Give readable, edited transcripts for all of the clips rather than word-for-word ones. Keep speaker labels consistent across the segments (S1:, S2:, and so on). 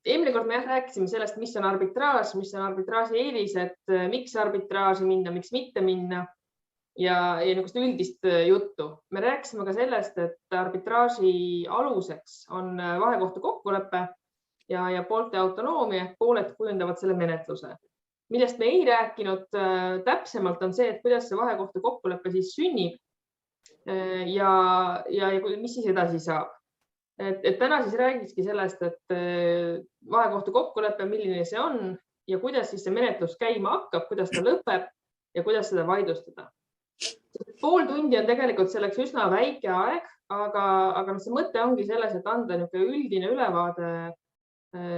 S1: eelmine kord me rääkisime sellest, mis on arbitraaži eelised, miks arbitraaži minna, miks mitte minna ja niisugust üldist juttu. Me rääkisime ka sellest, et arbitraaži aluseks on vahekohtu kokkulepe ja poolte autonoomia, pooled kujundavad selle menetluse. Millest me ei rääkinud täpsemalt on see, et kuidas see vahekohtu kokkulepe siis sünnib ja mis siis edasi saab. Et täna siis räägikski sellest, et vahekohtu kokkulepe, milline see on ja kuidas siis see menetlus käima hakkab, kuidas ta lõpeb ja kuidas seda vaidlustada. Pool tundi on tegelikult selleks üsna väike aeg, aga see mõte ongi selles, et anda üldine ülevaade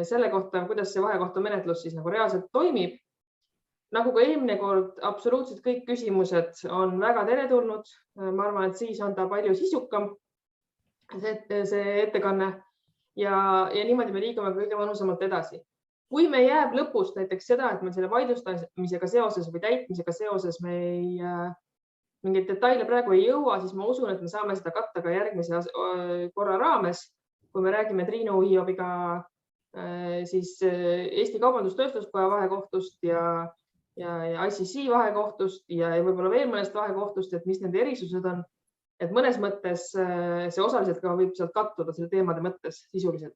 S1: selle kohta, kuidas see vahekohtu menetlus siis nagu reaalselt toimib. Nagu ka eelmine kord, absoluutselt kõik küsimused on väga teretulnud. Ma arvan, et siis on ta palju sisukam see ettekanne ja niimoodi me liigume kõige mõnusamalt edasi. Kui me jääb lõpust näiteks seda, et me selle vaidlustamisega seoses või täitmisega seoses me mingeid detaile praegu ei jõua, siis ma usun, et me saame seda katta ka järgmise korra raames, kui me räägime Triinu Uihiobiga siis Eesti Kaubandus-Tööstuskoja vahekohtust ja ICC vahekohtust ja võib-olla veel mõnest vahekohtust, et mis nende erisused on. Et mõnes mõttes see osaliselt ka võib sealt kattuda selle teemade mõttes sisuliselt.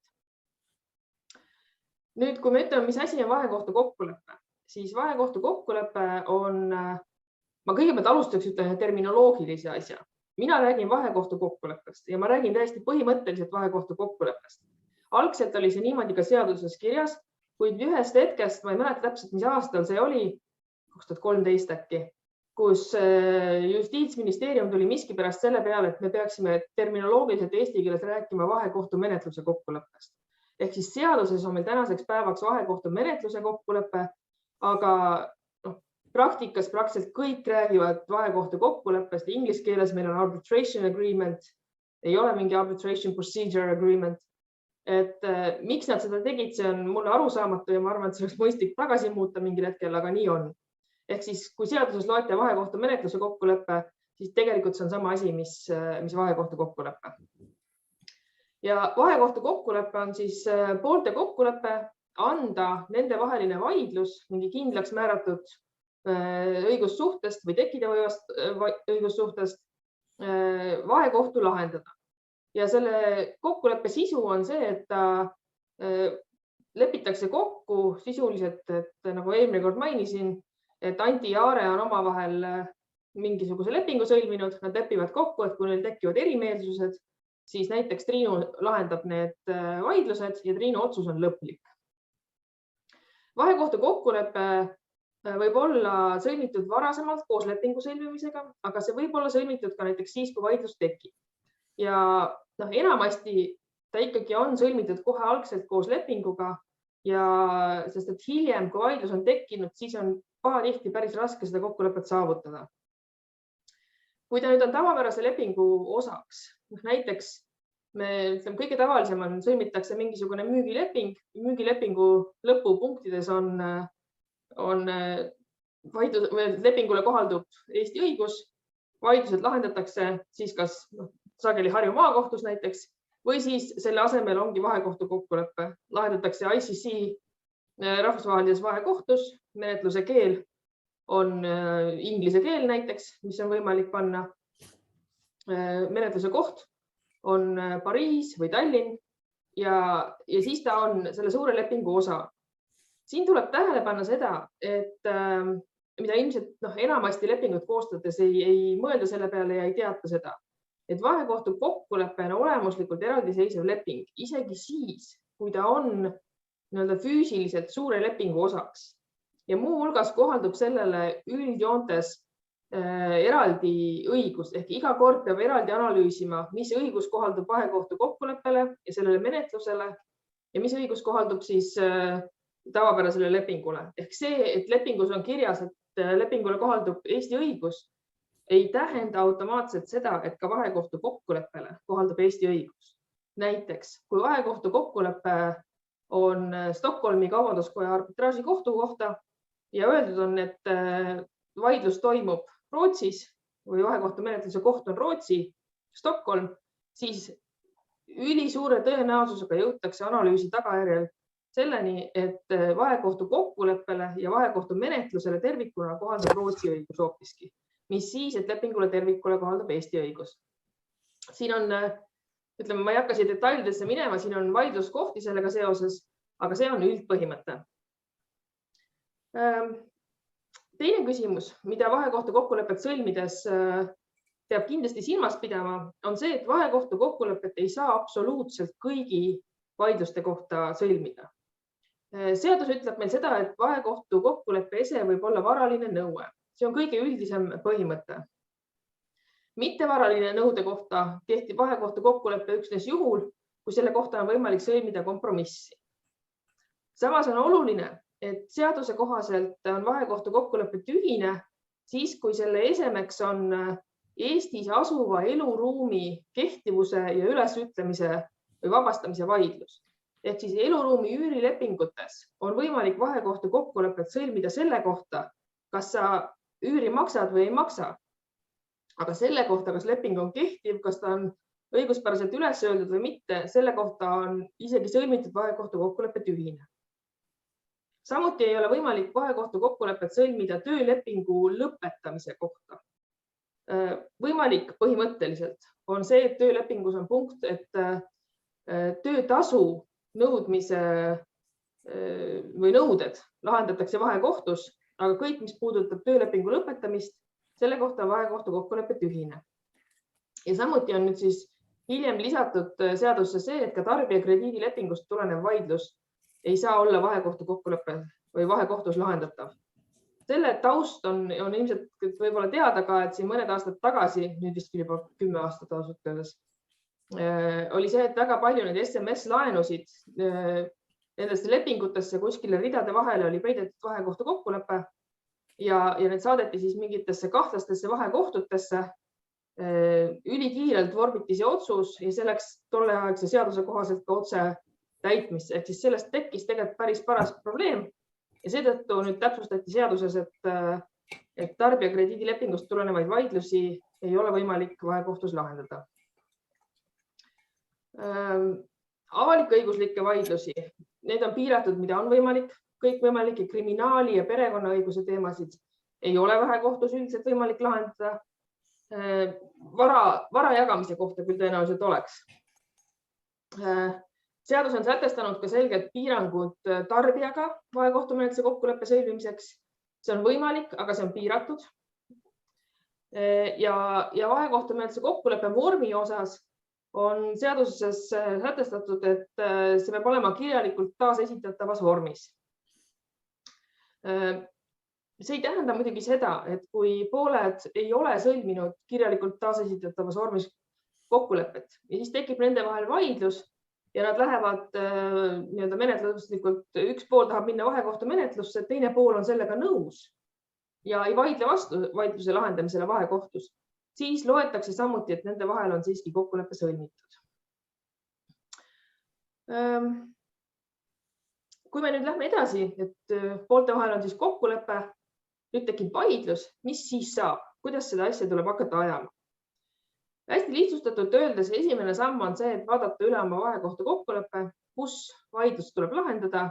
S1: Nüüd, kui me ütleme, mis asi on vahekohtu kokkulepe, siis vahekohtu kokkulepe on, ma kõigepealt alustaks terminoloogilise asja. Mina räägin vahekohtu kokkuleppest ja ma räägin täiesti põhimõtteliselt vahekohtu kokkuleppest. Algselt oli see niimoodi ka seaduses kirjas, kuid ühest hetkest, ma ei mäleta täpselt, mis aastal see oli, 2013 äkki, kus Justiitsministeerium tuli miskipärast selle peale, et me peaksime terminoloogiliselt eesti keeles rääkima vahekohtu menetluse kokkuleppest. Ehk siis seaduses on meil tänaseks päevaks vahekohtu menetluse kokkulepe, aga praktikas praktiliselt kõik räägivad vahekohtu kokkuleppest. Inglise keeles meil on arbitration agreement, ei ole mingi arbitration procedure agreement. Et miks nad seda tegid, see on mulle arusaamatu ja ma arvan, et see oleks mõistlik tagasi muuta mingil hetkel, aga nii on. Ehk siis, kui seaduses loete vahekohtu menetluse kokkuleppe, siis tegelikult see on sama asi, mis vahekohtu kokkulepe. Ja vahekohtu kokkulepe on siis poolte kokkulepe anda nende vaheline vaidlus mingi kindlaks määratud õigussuhtest või tekkida võivast õigussuhtest vahekohtu lahendada. Ja selle kokkuleppe sisu on see, et ta lepitakse kokku sisuliselt, et nagu eelmine kord mainisin, et Anti ja Aare on omavahel mingisuguse lepingu sõlminud, nad lepivad kokku, et kui neil tekivad erimeelsused, siis näiteks Triinu lahendab need vaidlused ja Triinu otsus on lõplik. Vahekohtu kokkulepe võib olla sõlmitud varasemalt koos lepingu sõlmimisega, aga see võib olla sõlmitud ka näiteks siis, kui vaidlus tekib. Ja enamasti ta ikkagi on sõlmitud kohe algselt koos lepinguga, sest et hiljem, kui vaidlus on tekkinud, siis on pahatihti päris raske seda kokkulepet saavutada. Kui ta nüüd on tavapärase lepingu osaks, näiteks kõige tavalisem on, sõlmitakse mingisugune müügileping, müügilepingu lõpupunktides on lepingule kohaldub Eesti õigus, vaidlused lahendatakse siis kas sageli Harju maakohtus näiteks või siis selle asemel ongi vahekohtu kokkulepe. Lahendatakse ICC rahvusvahelises vahekohtus, menetluse keel on inglise keel näiteks, mis on võimalik panna. Menetluse koht on Pariis või Tallinn ja siis ta on selle suure lepingu osa. Siin tuleb tähele panna seda, et mida ilmselt enamasti lepingut koostades ei mõelda selle peale ja ei teata seda, et vahekohtu kokkulepe on olemuslikult eraldiseisev leping, isegi siis, kui ta on füüsiliselt suure lepingu osaks. Ja muu hulgas kohaldub sellele üldjoontes eraldi õigus, ehk iga kord peab eraldi analüüsima, mis õigus kohaldub vahekohtu kokkuleppele ja sellele menetlusele ja mis õigus kohaldub siis tavapärasele lepingule. Ehk see, et lepingus on kirjas, et lepingule kohaldub Eesti õigus, ei tähenda automaatselt seda, et ka vahekohtu kokkuleppele kohaldub Eesti õigus. Näiteks, kui vahekohtu kokkulepe on Stockholmi Kaubanduskoja arbitraaži kohtu kohta ja öeldud on, et vaidlus toimub Rootsis või vahekohtu menetluse koht on Rootsi, Stockholm, siis ülisuure tõenäosusega jõutakse analüüsi tagajärjel selleni, et vahekohtu kokkuleppele ja vahekohtu menetlusele tervikuna kohaldab Rootsi õigus hoopiski, mis siis, et lepingule tervikule kohaldab Eesti õigus. Siin on, ütleme, ma ei hakka siia detailidesse minema, siin on vaidluskohti sellega seoses, aga see on üldpõhimõte. Teine küsimus, mida vahekohtu kokkulepet sõlmides peab kindlasti silmas pidama, on see, et vahekohtu kokkulepet ei saa absoluutselt kõigi vaidluste kohta sõlmida. Seadus ütleb meil seda, et vahekohtu kokkuleppe ese võib olla varaline nõue. See on kõige üldisem põhimõte. Mittevaraline nõude kohta kehtib vahekohtu kokkulepe üksnes juhul, kui selle kohta on võimalik sõlmida kompromissi. Samas on oluline, et seaduse kohaselt on vahekohtu kokkulepe tühine siis, kui selle esemeks on Eestis asuva eluruumi kehtivuse ja ülesütlemise või vabastamise vaidlus. Ehk siis eluruumi üürilepingutes on võimalik vahekohtu kokkulepet sõlmida selle kohta, kas sa üüri maksad või ei maksa. Aga selle kohta, kas leping on kehtiv, kas ta on õiguspäraselt üles öeldud või mitte, selle kohta on isegi sõlmitud vahekohtu kokkulepe tühine. Samuti ei ole võimalik vahekohtu kokkulepet sõlmida töölepingu lõpetamise kohta. Võimalik põhimõtteliselt on see, et töölepingus on punkt, et töötasu nõudmise või nõuded lahendatakse vahekohtus, aga kõik, mis puudutab töölepingu lõpetamist, selle kohta on vahekohtu kokkulepe tühine. Ja samuti on nüüd siis hiljem lisatud seadusse see, et ka tarbija krediidilepingust tulenev vaidlus ei saa olla vahekohtu kokkuleppe või vahekohtus lahendatav. Selle taust on ilmselt võib-olla teada ka, et siin mõned aastad tagasi, nüüd vist juba 10 aastat ausalt öeldes, oli see, et väga palju neid SMS-laenusid nendesse lepingutesse kuskile ridade vahele oli peidetud vahekohtu kokkulepe ja need saadeti siis mingitesse kahtlastesse vahekohtutesse. Ülikiirelt vorbiti see otsus ja selleks tolleaegse seaduse kohaselt ka otse täitmist, et siis sellest tekkis tegelikult päris paras probleem. Ja seetõttu nüüd täpsustati seaduses, et tarbija krediidilepingust tulenevaid vaidlusi ei ole võimalik vahekohtus lahendada. Avalik-õiguslikke vaidlusi, need on piiratud, mida on võimalik. Kõik võimalike kriminaali- ja perekonnaõiguse teemasid ei ole vahekohtus üldiselt võimalik lahendada. Vara jagamise kohta küll tõenäoliselt oleks. Seadus on sätestanud ka selgelt piirangud tarbijaga vahekohtumenetluse kokkuleppe sõlmimiseks. See on võimalik, aga see on piiratud. Ja vahekohtumenetluse kokkuleppe vormi osas on seaduses sätestatud, et see peab olema kirjalikult taasesitatavas vormis. See ei tähenda muidugi seda, et kui pooled ei ole sõlminud kirjalikult taasesitatavas vormis kokkulepet ja siis tekib nende vahel vaidlus, ja nad lähevad menetluslikult, üks pool tahab minna vahekohtu menetlusse, teine pool on sellega nõus ja ei vaidle vastu vaidluse lahendamisele vahekohtus, siis loetakse samuti, et nende vahel on siiski kokkulepe sõlmitud. Kui me nüüd lähme edasi, et poolte vahel on siis kokkulepe, nüüd tekib vaidlus, mis siis saab, kuidas seda asja tuleb hakata ajama? Hästi lihtsustatult öeldes esimene samm on see, et vaadata üle oma vahekohtu kokkuleppe, kus vaidlus tuleb lahendada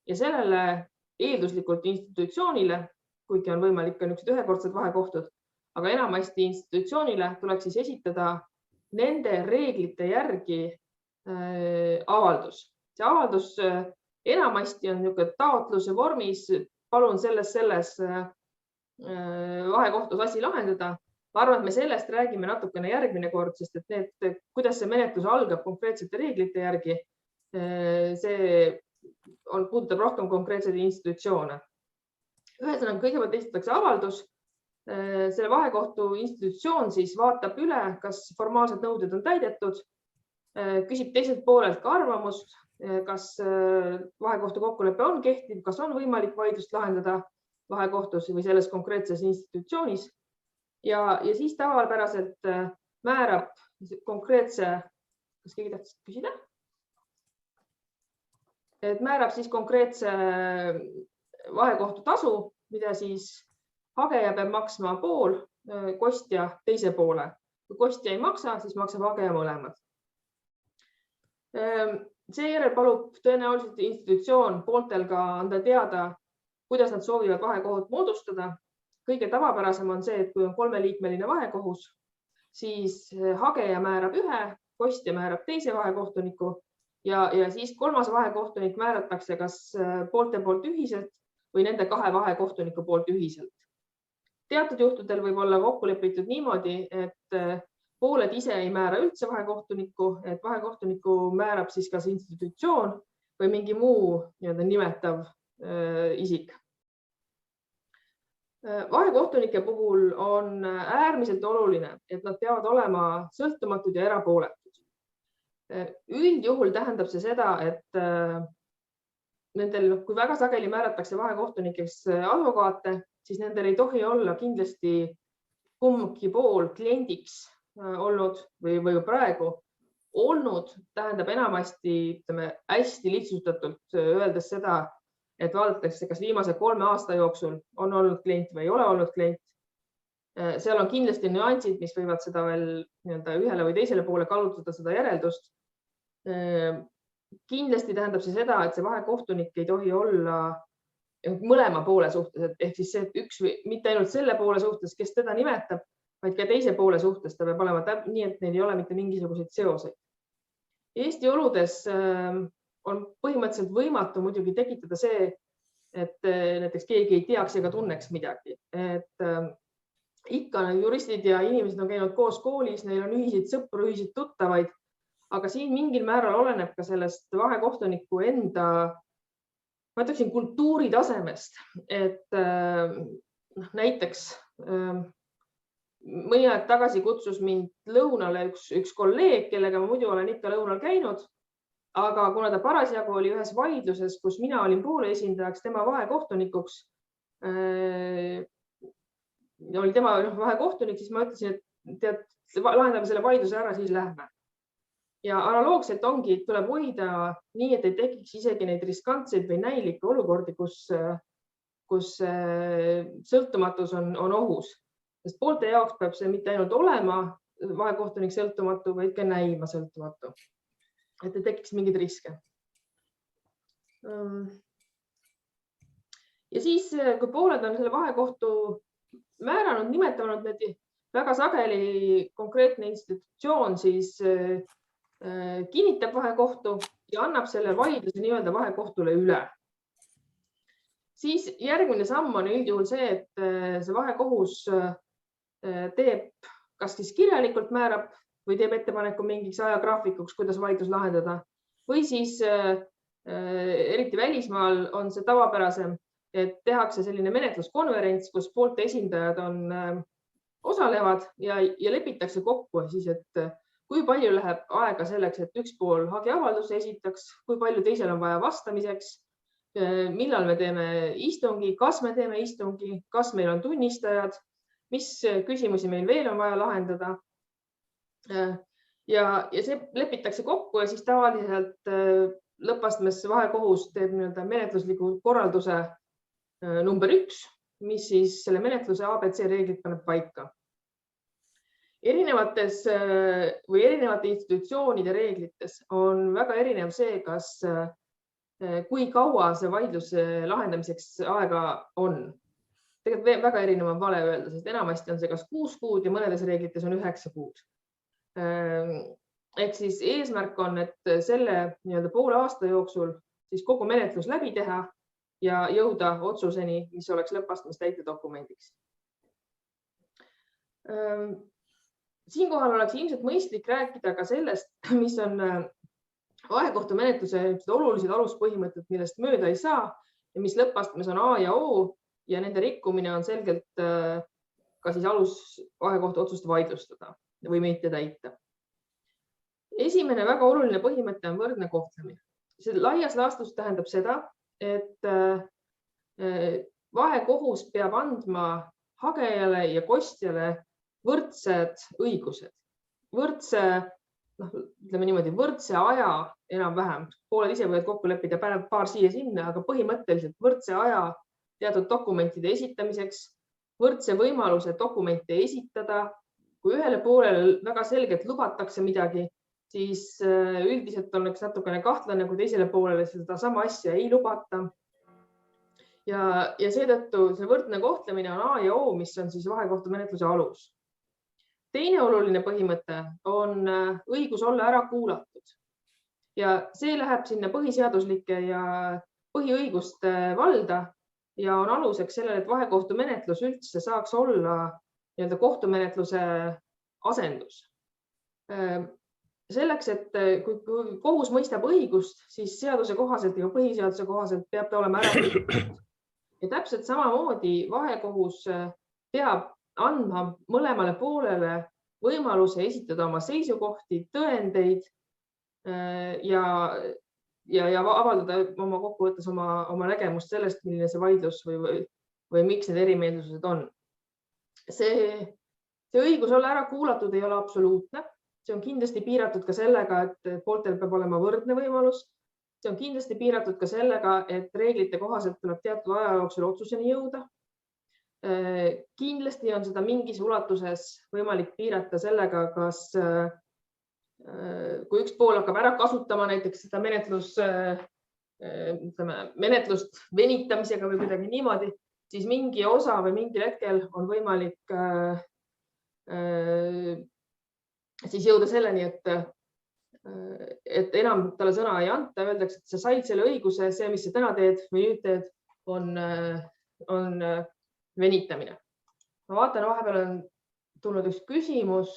S1: ja sellele eelduslikult institutsioonile, kuigi on võimalik ka niisugused ühekordsed vahekohtud, aga enamasti institutsioonile tuleks siis esitada nende reeglite järgi avaldus. See avaldus enamasti on niisugune taotluse vormis, palun selles vahekohtus asi lahendada. Ma arvan, et me sellest räägime natukene järgmine kord, sest et kuidas see menetlus algab konkreetsete reeglite järgi, see puudutab rohkem konkreetseid institutsioone. Ühesõnaga, kõigepealt esitatakse avaldus, selle vahekohtu institutsioon siis vaatab üle, kas formaalsed nõuded on täidetud, küsib teiselt poolelt ka arvamust, kas vahekohtu kokkulepe on kehtiv, kas on võimalik vaidlust lahendada vahekohtus või selles konkreetses institutsioonis. Ja siis tavapäraselt määrab konkreetse, kas keegi tahtis küsida? Et määrab siis konkreetse vahekohtu tasu, mida siis hageja peab maksma pool, kostja teise poole. Kui kostja ei maksa, siis maksab hageja mõlemad. Seejärel palub tõenäoliselt institutsioon pooltel ka anda teada, kuidas nad soovivad vahekohut moodustada. Kõige tavapärasem on see, et kui on 3-liikmeline vahekohus, siis hageja määrab ühe, kostja määrab teise vahekohtuniku ja siis 3. vahekohtunik määratakse kas poolte poolt ühiselt või nende 2 vahekohtuniku poolt ühiselt. Teatud juhtudel võib olla kokku lepitud niimoodi, et pooled ise ei määra üldse vahekohtunikku, et vahekohtuniku määrab siis kas institutsioon või mingi muu nimetav isik. Vahekohtunike puhul on äärmiselt oluline, et nad peavad olema sõltumatud ja erapooletud. Üldjuhul tähendab see seda, et nendel, kui väga sageli määratakse vahekohtunikeks advokaate, siis nendel ei tohi olla kindlasti kumbki pool kliendiks olnud või praegu olnud, tähendab enamasti hästi lihtsustatult öeldes seda, et vaadatakse, kas viimase 3 aasta jooksul on olnud klient või ei ole olnud klient. Seal on kindlasti nüansid, mis võivad seda veel ühele või teisele poole kallutada seda järeldust. Kindlasti tähendab see seda, et see vahekohtunik ei tohi olla mõlema poole suhtes, ehk siis see üks või mitte ainult selle poole suhtes, kes teda nimetab, vaid ka teise poole suhtes ta peab olema nii, et neil ei ole mitte mingisuguseid seoseid. Eesti oludes on põhimõtteliselt võimatu muidugi tekitada see, et näiteks keegi ei teaks ega tunneks midagi. Ikka juristid ja inimesed on käinud koos koolis, neil on ühiseid sõpru, ühiseid tuttavaid, aga siin mingil määral oleneb ka sellest vahekohtuniku enda, ma ütleksin, kultuuri tasemest. Näiteks mõni aeg tagasi kutsus mind lõunale üks kolleeg, kellega ma muidu olen ikka lõunal käinud. Aga kuna ta parasjagu oli ühes vaidluses, kus mina olin poole esindajaks, tema vahekohtunikuks, oli tema vahekohtunik, siis ma ütlesin, et lahendame selle vaidluse ära, siis lähme. Ja analoogselt ongi, et tuleb hoida nii, et ei tekiks isegi neid riskantseid või näilikke olukordi, kus sõltumatus on ohus. Sest poolte jaoks peab see mitte ainult olema vahekohtunik sõltumatu, vaid ka näima sõltumatu. Et ei tekiks mingeid riske. Ja siis, kui pooled on selle vahekohtu määranud, nimetanud need väga sageli konkreetne institutsioon, siis kinnitab vahekohtu ja annab selle vaidluse nii-öelda vahekohtule üle. Siis järgmine samm on üldjuhul see, et see vahekohus teeb, kas siis kirjalikult määrab või teeb ettepaneku mingiks ajagraafikuks, kuidas vaidlus lahendada. Või siis eriti välismaal on see tavapärasem, et tehakse selline menetluskonverents, kus poolte esindajad osalevad ja lepitakse kokku, siis, et kui palju läheb aega selleks, et üks pool hagiavalduse esitaks, kui palju teisel on vaja vastamiseks, millal me teeme istungi, kas me teeme istungi, kas meil on tunnistajad, mis küsimusi meil veel on vaja lahendada. Ja see lepitakse kokku ja siis tavaliselt lõppastmes vahekohus teeb menetlusliku korralduse number 1, mis siis selle menetluse ABC reeglid paneb paika. Erinevate institutsioonide reeglites on väga erinev see, kui kaua see vaidluse lahendamiseks aega on. Tegelikult väga erinev on vale öelda, sest enamasti on see kas 6 kuud ja mõnedes reeglites on 9 kuud. Ehk siis eesmärk on, et selle poole aasta jooksul siis kogu menetlus läbi teha ja jõuda otsuseni, mis oleks lõppastmes täitedokumendiks. Siinkohal oleks ilmselt mõistlik rääkida ka sellest, mis on vahekohtumenetluse olulised aluspõhimõtted, millest mööda ei saa ja mis lõppastmes on A ja O ja nende rikkumine on selgelt ka siis alus vahekohtu otsust vaidlustada või mitte täita. Esimene väga oluline põhimõte on võrdne kohtlemine. See laias laastus tähendab seda, et vahekohus peab andma hagejale ja kostjale võrdsed õigused. Ütleme niimoodi, võrdse aja enam-vähem. Pooled ise võivad kokku leppida paar siia-sinna, aga põhimõtteliselt võrdse aja teatud dokumentide esitamiseks, võrdse võimaluse dokumente esitada. Kui ühele poolele väga selgelt lubatakse midagi, siis üldiselt on üks natukene kahtlane, kui teisele poolele seda sama asja ei lubata. Ja seetõttu see võrdne kohtlemine on A ja O, mis on siis vahekohtumenetluse alus. Teine oluline põhimõte on õigus olla ära kuulatud. Ja see läheb sinna põhiseaduslike ja põhiõiguste valda ja on aluseks sellele, et vahekohtumenetlus üldse saaks olla kohtumenetluse asendus. Selleks, et kui kohus mõistab õigust, siis seaduse kohaselt ja põhiseaduse kohaselt peab ta olema ära kuulatud. Ja täpselt samamoodi vahekohus peab andma mõlemale poolele võimaluse esitada oma seisukohti, tõendeid ja avaldada oma kokkuvõttes oma nägemust sellest, milline see vaidlus või miks need erimeelsused on. See õigus olla ära kuulatud ei ole absoluutne. See on kindlasti piiratud ka sellega, et pooltel peab olema võrdne võimalus. See on kindlasti piiratud ka sellega, et reeglite kohaselt tuleb teatud aja jooksul otsuseni jõuda. Kindlasti on seda mingis ulatuses võimalik piirata sellega, kas kui üks pool hakkab ära kasutama näiteks seda menetlust venitamisega või kuidagi niimoodi, siis mingi osa või mingil hetkel on võimalik siis jõuda selleni, et enam talle sõna ei anta, öeldakse, et sa said selle õiguse, see, mis sa täna teed või nüüd teed, on venitamine. Ma vaatan, vahepeal on tulnud üks küsimus,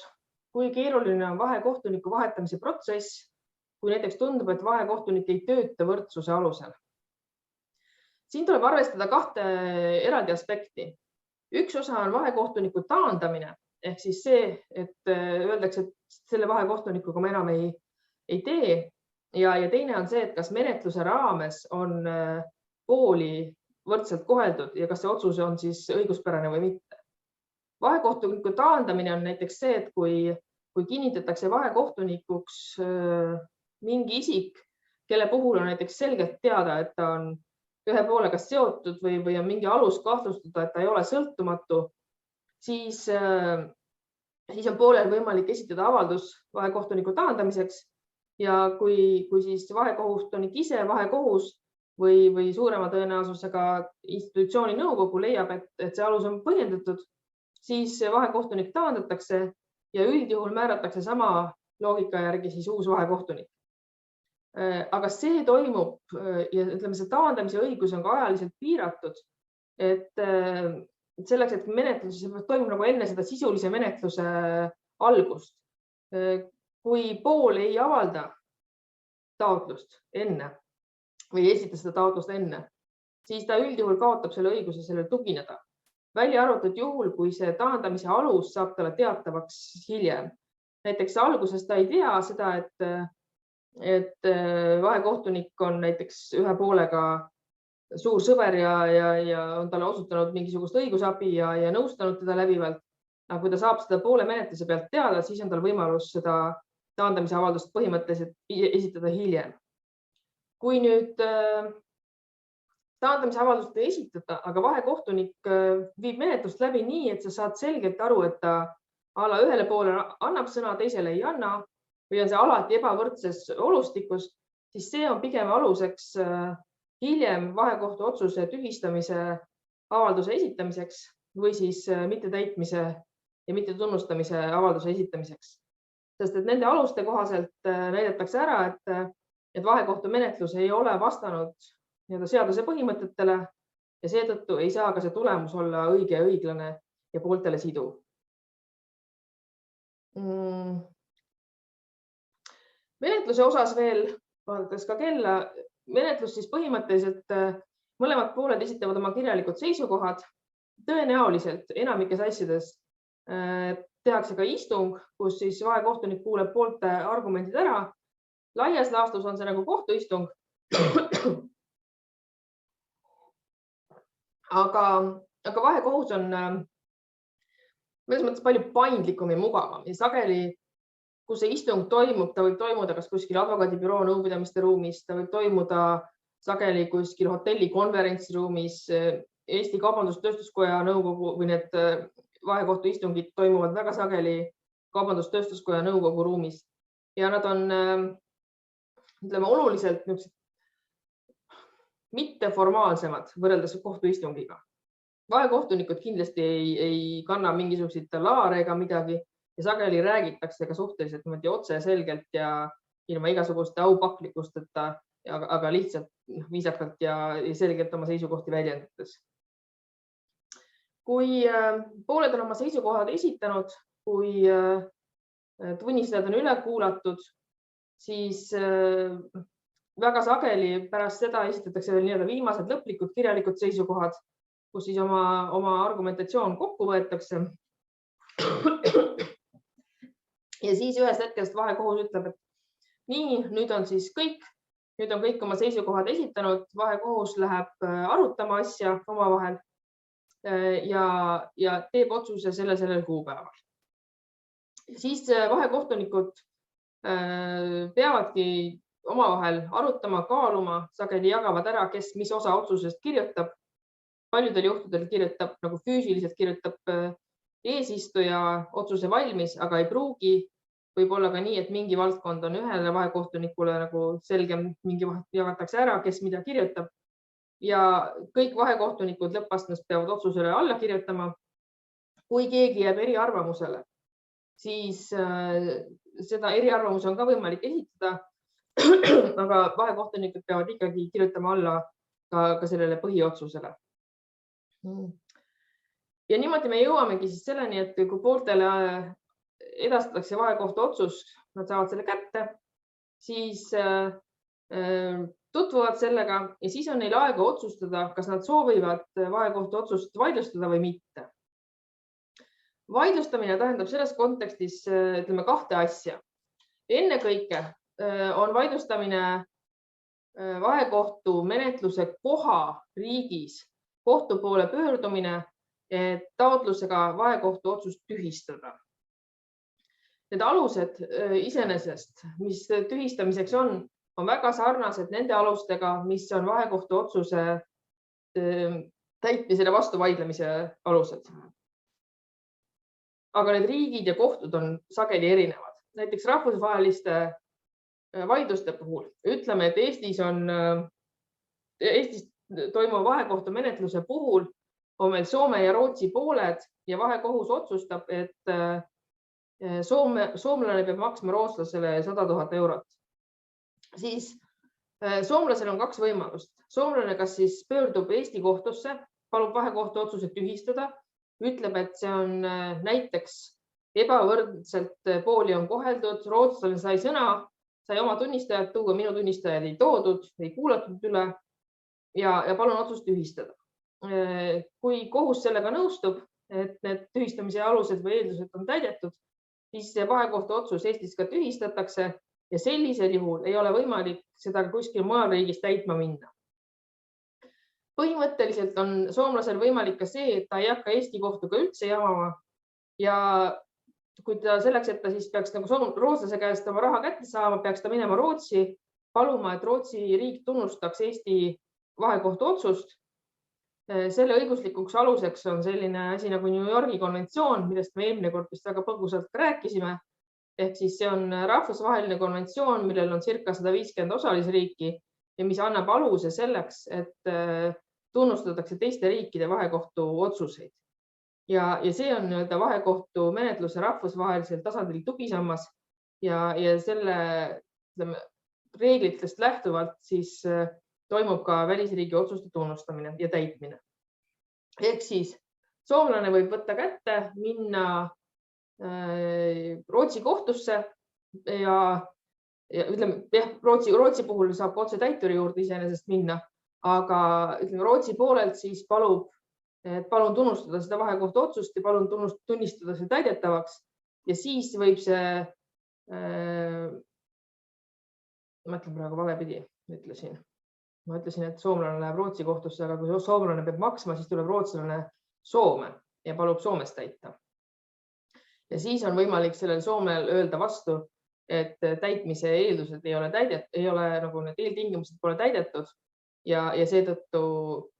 S1: kui keeruline on vahekohtuniku vahetamise protsess, kui näiteks tundub, et vahekohtunik ei tööta võrdsuse alusel. Siin tuleb arvestada kahte eraldi aspekti. Üks osa on vahekohtuniku taandamine, ehk siis see, et öeldakse, et selle vahekohtunikuga ma enam ei tee. Ja teine on see, et kas menetluse raames on pooli võrdselt koheldud ja kas see otsus on siis õiguspärane või mitte. Vahekohtuniku taandamine on näiteks see, et kui kinnitatakse vahekohtunikuks mingi isik, kelle puhul on näiteks selgelt teada, et ta on ühe poolega seotud või on mingi alus kahtlustada, et ta ei ole sõltumatu, siis on poolel võimalik esitada avaldus vahekohtuniku taandamiseks ja kui siis vahekohtunik ise, vahekohus või suurema tõenäosusega institutsiooni nõukogu leiab, et see alus on põhjendatud, siis vahekohtunik taandatakse ja üldjuhul määratakse sama loogika järgi siis uus vahekohtunik. Aga see toimub ja ütleme, see taandamise õigus on ka ajaliselt piiratud, et selleks, et menetlus toimub nagu enne seda sisulise menetluse algust. Kui pool ei avalda taotlust enne või esita seda taotlust enne, siis ta üldjuhul kaotab selle õiguse sellele tugineda. Välja arvatud juhul, kui see taandamise alus saab talle teatavaks hiljem. Näiteks alguses ta ei tea seda, et vahekohtunik on näiteks ühe poolega suur sõber ja on talle osutanud mingisugust õigusabi ja nõustanud teda läbivalt. Aga kui ta saab seda poole menetluse pealt teada, siis on tal võimalus seda taandamise avaldust põhimõtteliselt esitada hiljem. Kui nüüd taandamise avaldust ei esitada, aga vahekohtunik viib menetlust läbi nii, et sa saad selgelt aru, et ta ühele poole annab sõna, teisele ei anna või on see alati ebavõrdses olustikus, siis see on pigem aluseks hiljem vahekohtu otsuse tühistamise avalduse esitamiseks või siis mittetäitmise ja mittetunnustamise avalduse esitamiseks. Sest et nende aluste kohaselt näidatakse ära, et vahekohtu menetlus ei ole vastanud seaduse põhimõtetele ja seetõttu ei saa ka see tulemus olla õige ja õiglane ja pooltele siduv. Menetluse osas veel, vaadates ka kella, menetlus siis põhimõtteliselt mõlemad pooled esitavad oma kirjalikud seisukohad. Tõenäoliselt enamikes asjades tehakse ka istung, kus siis vahekohtunik kuuleb poolte argumendid ära. Laias laastus on see nagu kohtuistung. Aga vahekohus on mõnes mõttes palju paindlikum ja mugavam ja sageli, kus see istung toimub, ta võib toimuda kas kuskil advokaadibüroo nõupidamiste ruumis, ta võib toimuda sageli kuskil hotelli konverentsiruumis, Eesti Kaubandus-Tööstuskoja nõukogu või need vahekohtu istungid toimuvad väga sageli Kaubandus-Tööstuskoja nõukogu ruumis. ja nad on, ütleme, oluliselt mitteformaalsemad võrreldes kohtuistungiga. Vahekohtunikud kindlasti ei kanna mingisuguseid laare ega midagi ja sageli räägitakse ka suhteliselt otse selgelt ja ilma igasuguste aupaklikkusteta, aga lihtsalt viisakalt ja selgelt oma seisukohti väljendades. Kui pooled on oma seisukohad esitanud, kui tunnistajad on üle kuulatud, siis väga sageli pärast seda esitatakse veel viimased lõplikud kirjalikud seisukohad, kus siis oma argumentatsioon kokku võetakse. Ja siis ühest hetkest vahekohus ütleb, et nii, nüüd on siis kõik oma seisukohad esitanud, vahekohus läheb arutama asja omavahel ja teeb otsuse sellel kuupäeval. Siis vahekohtunikud peavadki omavahel arutama, kaaluma, sageli jagavad ära, kes mis osa otsusest kirjutab. Paljudel juhtudel kirjutab nagu füüsiliselt kirjutab eesistuja otsuse valmis, aga ei pruugi. Võib olla ka nii, et mingi valdkond on ühele vahekohtunikule nagu selgem, mingi jagatakse ära, kes mida kirjutab. Ja kõik vahekohtunikud lõppastmes peavad otsusele alla kirjutama. Kui keegi jääb eriarvamusele, siis seda eriarvamus on ka võimalik esitada, aga vahekohtunikud peavad ikkagi kirjutama alla ka sellele põhiotsusele. Ja niimoodi me jõuamegi siis selleni, et kui pooltele edastatakse vahekohtu otsus, nad saavad selle kätte, siis tutvuvad sellega ja siis on neil aega otsustada, kas nad soovivad vahekohtu otsust vaidlustada või mitte. Vaidlustamine tähendab selles kontekstis, ütleme, kahte asja. Ennekõike on vaidlustamine vahekohtu menetluse koha riigis kohtu poole pöördumine, et taotlusega vahekohtu otsust tühistada. Need alused iseenesest, mis tühistamiseks on väga sarnased nende alustega, mis on vahekohtu otsuse täitmisele vastu vaidlemise alused. Aga need riigid ja kohtud on sageli erinevad. Näiteks rahvusvaheliste vaidluste puhul ütleme, et Eestis toimuva vahekohtu menetluse puhul on meil Soome ja Rootsi pooled ja vahekohus otsustab, et soomlane peab maksma rootslasele 100 000 eurot. Siis soomlasel on kaks võimalust. Soomlane kas siis pöördub Eesti kohtusse, palub vahekohtu otsuse tühistada, ütleb, et see on näiteks ebavõrdselt pooli on koheldud, rootslane sai sõna, sai oma tunnistajad tuua, minu tunnistajad ei toodud, ei kuulatud üle ja palun otsust tühistada. Kui kohus sellega nõustub, et need tühistamise alused või eeldused on täidetud, siis vahekohtu otsus Eestis ka tühistatakse ja sellisel juhul ei ole võimalik seda kuskil mujal riigis täitma minna. Põhimõtteliselt on soomlasel võimalik ka see, et ta ei hakka Eesti kohtuga üldse jamama ja kui ta selleks, et ta siis peaks nagu rootslase käest oma raha kätte saama, peaks ta minema Rootsi, paluma, et Rootsi riik tunnustaks Eesti vahekohtu otsust. Selle õiguslikuks aluseks on selline asi nagu New Yorgi konventsioon, millest me eelmine kord vist väga põgusalt rääkisime. Ehk siis see on rahvusvaheline konventsioon, millel on circa 150 osalisriiki ja mis annab aluse selleks, et tunnustatakse teiste riikide vahekohtu otsuseid. Ja see on vahekohtu menetluse rahvusvahelisel tasandil tugisammas ja selle reeglitest lähtuvalt siis toimub ka välisriigi otsuste tunnustamine ja täitmine. Ehk siis soomlane võib võtta kätte, minna Rootsi kohtusse ja ütleme, Rootsi puhul saab otse täituri juurde iseenesest minna, aga ütleme, Rootsi poolelt siis palun tunnustada seda vahekohtu otsust ja palun tunnistada see täidetavaks ja siis võib see, ma ütlen praegu valepidi, ma ütlesin, et soomlane läheb Rootsi kohtusse, aga kui soomlane peab maksma, siis tuleb rootslane Soome ja palub Soomes täita. Ja siis on võimalik sellel Soomel öelda vastu, et täitmise eeldused ei ole nagu need eeltingimused pole täidetud ja seetõttu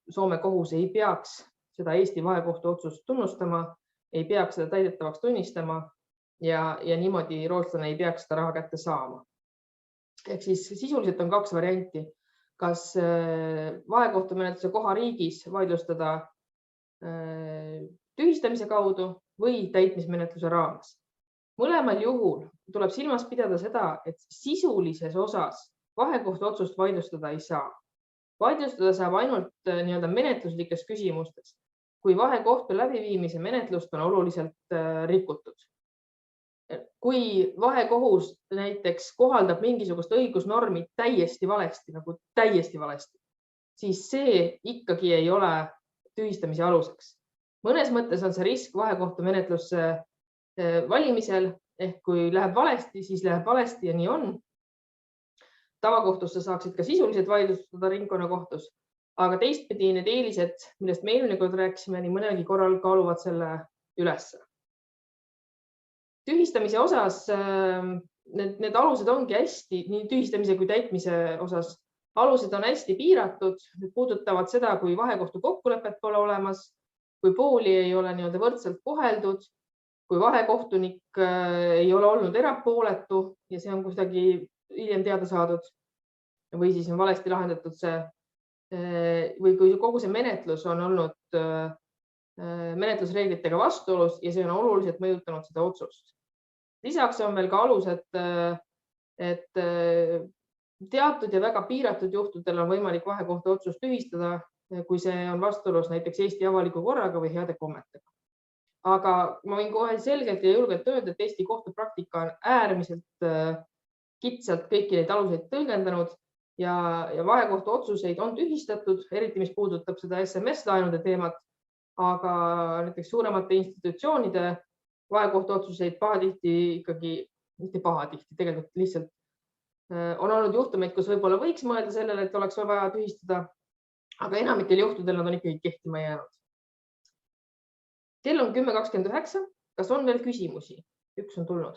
S1: Soome kohus ei peaks seda Eesti vahekohtu otsust tunnustama, ei peaks seda täidetavaks tunnistama ja niimoodi rootslane ei peaks seda raha kätte saama. Ehk siis sisuliselt on 2 varianti. Kas vahekohtumenetluse koha riigis vaidlustada tühistamise kaudu või täitmismenetluse raames. Mõlemal juhul tuleb silmas pidada seda, et sisulises osas vahekohtu otsust vaidlustada ei saa. Vaidlustada saab ainult nii-öelda menetluslikes küsimustes, kui vahekohtu läbiviimise menetlust on oluliselt rikutud. Kui vahekohus näiteks kohaldab mingisugust õigusnormi täiesti valesti, siis see ikkagi ei ole tühistamise aluseks. Mõnes mõttes on see risk vahekohtu menetlusse valimisel, ehk kui läheb valesti, siis läheb valesti ja nii on. Tavakohtusse saaksid ka sisuliselt vaidlustada ringkonnakohtus, aga teistpidi need eelised, millest me eelmine kord rääkisime, nii mõnelgi korral kaaluvad selle üles. Tühistamise osas need alused ongi hästi, nii tühistamise kui täitmise osas, alused on hästi piiratud, need puudutavad seda, kui vahekohtu kokkulepet pole olemas, kui pooli ei ole nii-öelda võrdselt koheldud, kui vahekohtunik ei ole olnud erapooletu ja see on kuidagi hiljem teada saadud või siis on valesti lahendatud see või kui kogu see menetlus on olnud menetlusreeglitega vastuolus ja see on oluliselt mõjutanud seda otsust. Lisaks on veel ka alused, et teatud ja väga piiratud juhtudel on võimalik vahekohtu otsust tühistada, kui see on vastuolus näiteks Eesti avaliku korraga või heade kommetega. Aga ma võin kohe selgelt ja julgelt öelda, et Eesti kohtupraktika on äärmiselt kitsalt kõiki neid aluseid tõlgendanud ja vahekohtu otsuseid on tühistatud, eriti mis puudutab seda SMS-laenude teemat, aga näiteks suuremate institutsioonide vahekohtu otsuseid pahatihti ikkagi, mitte pahatihti, tegelikult lihtsalt on olnud juhtumeid, kus võib-olla võiks mõelda sellele, et oleks vaja tühistada, aga enamikel juhtudel nad on ikkagi kehtima jäänud. Kell on 10.29. Kas on veel küsimusi? Üks on tulnud.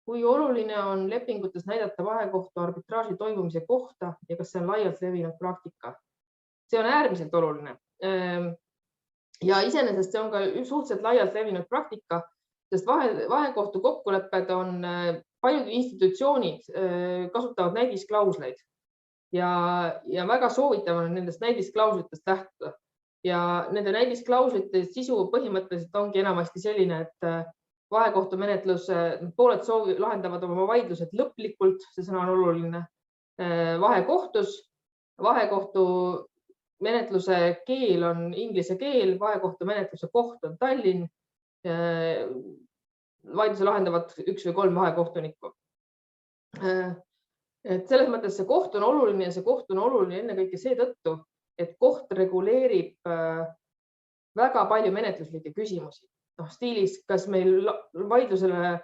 S1: Kui oluline on lepingutes näidata vahekohtu arbitraaži toimumise kohta ja kas see on laialt levinud praktika? See on äärmiselt oluline. Ja iseenesest see on ka suhteliselt laialt levinud praktika, sest vahekohtu kokkulepped on paljud institutsioonid kasutavad näidisklausleid ja väga soovitav on nendest näidisklauslitest lähtuda. Ja nende näidisklauslite sisu põhimõtteliselt ongi enamasti selline, et vahekohtu menetluse pooled lahendavad oma vaidlused lõplikult, see sõna on oluline, vahekohtus. Vahekohtu menetluse keel on inglise keel, vahekohtu menetluse koht on Tallinn. Vaidluse lahendavad 1 või 3 vahekohtunikku. Et selles mõttes see koht on oluline ja see koht on oluline ennekõike seetõttu, et koht reguleerib väga palju menetluslikke küsimusi. Stiilis, kas meil vaidlusele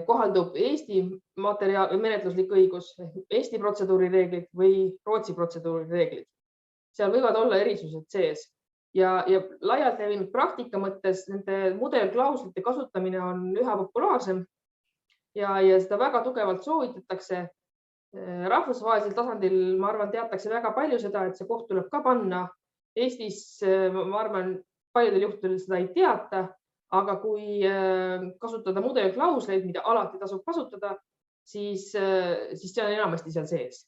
S1: kohaldub Eesti menetluslik õigus, Eesti protseduurireeglid või Rootsi protseduurireeglid. Seal võivad olla erisused sees ja laialt levinud praktika mõttes nende mudelklauslite kasutamine on üha populaarsem ja seda väga tugevalt soovitatakse. Rahvusvahelisel tasandil, ma arvan, teatakse väga palju seda, et see koht tuleb ka panna. Eestis, ma arvan, paljudel juhtudel seda ei teata, aga kui kasutada mudelklausleid, mida alati tasub kasutada, siis see on enamasti seal sees.